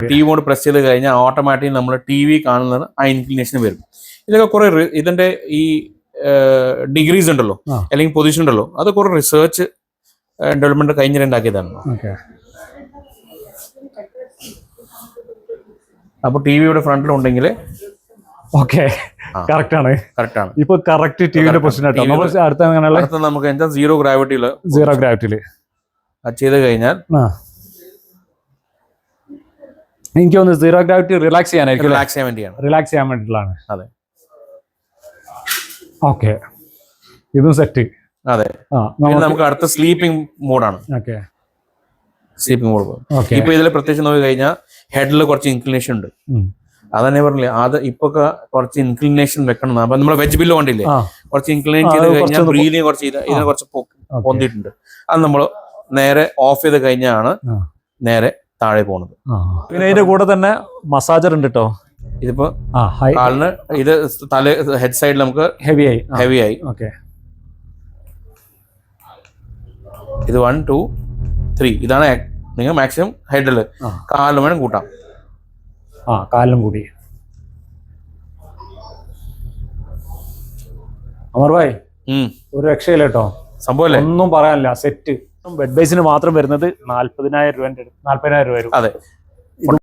TV mode press ചെയ്ത് കഴിഞ്ഞാൽ automatic നമ്മൾ TV കാണുന്നത് ആ ഇൻക്ലിനേഷൻ വരും. ഇതൊക്കെ കുറെ ഇതിന്റെ ഈ ഡിഗ്രീസ് ഉണ്ടല്ലോ അല്ലെങ്കിൽ പൊസിഷൻ ഉണ്ടല്ലോ, അത് കുറെ റിസർച്ച് ഡെവലപ്മെന്റ് കഴിഞ്ഞിട്ടുണ്ടാക്കിയതാണ്. അപ്പൊ TV യുടെ ഫ്രണ്ടിൽ ഉണ്ടെങ്കിൽ കറക്റ്റ് ആണ്. ഇപ്പൊ കറക്റ്റ് ടിവിയുടെ പൊസിഷൻ അടുത്ത നമുക്ക് എന്താ സീറോ ഗ്രാവിറ്റിയില് ചെയ്ത് കഴിഞ്ഞാൽ എനിക്ക് തോന്നുന്നു സീറോ ഗ്രാവിറ്റി റിലാക്സ് ചെയ്യാൻ വേണ്ടിയിട്ടാണ്. അതെ, ഓക്കെ. ഇതും സെറ്റ്. അതെ, നമുക്ക് അടുത്ത സ്ലീപ്പിംഗ് മോഡാണ്. സ്ലീപ്പിംഗ് മോഡ് ഇപ്പൊ ഇതിൽ പ്രത്യേകിച്ച് നോക്കി കഴിഞ്ഞാൽ ഹെഡിൽ കുറച്ച് ഇൻക്ലിനേഷൻ ഉണ്ട്. അതന്നെ പറഞ്ഞില്ലേ, അത് ഇപ്പൊ കുറച്ച് ഇൻക്ലിനേഷൻ വെക്കണം. അപ്പൊ നമ്മളെ വെജ് ബില്ല് കണ്ടില്ലേ, കുറച്ച് ഇൻക്ലിനേഷൻ ചെയ്ത് കഴിഞ്ഞാൽ ബ്രീതിങ് കുറച്ച് ഇതിനെ കുറച്ച് പൊന്തിയിട്ടുണ്ട്. അത് നമ്മൾ നേരെ ഓഫ് ചെയ്ത് കഴിഞ്ഞാണ് നേരെ താഴെ പോകുന്നത്. പിന്നെ ഇതിന്റെ കൂടെ തന്നെ മസാജർ ഉണ്ട് കേട്ടോ. ഇതിപ്പോ കാലിന് ഇത് തല ഹെഡ് സൈഡിൽ നമുക്ക് ഹെവി ആയി. ഇത് 1 2 3 ഇതാണ്. നിങ്ങൾ മാക്സിമം ഹെഡില് കാലിലും വേണം കൂട്ടാം. കാലിലും കൂടി. അമർ ഭായ് ഒരു രക്ഷയില്ല കേട്ടോ, സംഭവം ഒന്നും പറയാനില്ല. സെറ്റ് ബെഡ് ബേസിന് മാത്രം വരുന്നത് 40,000 രൂപ വരും. അതെ,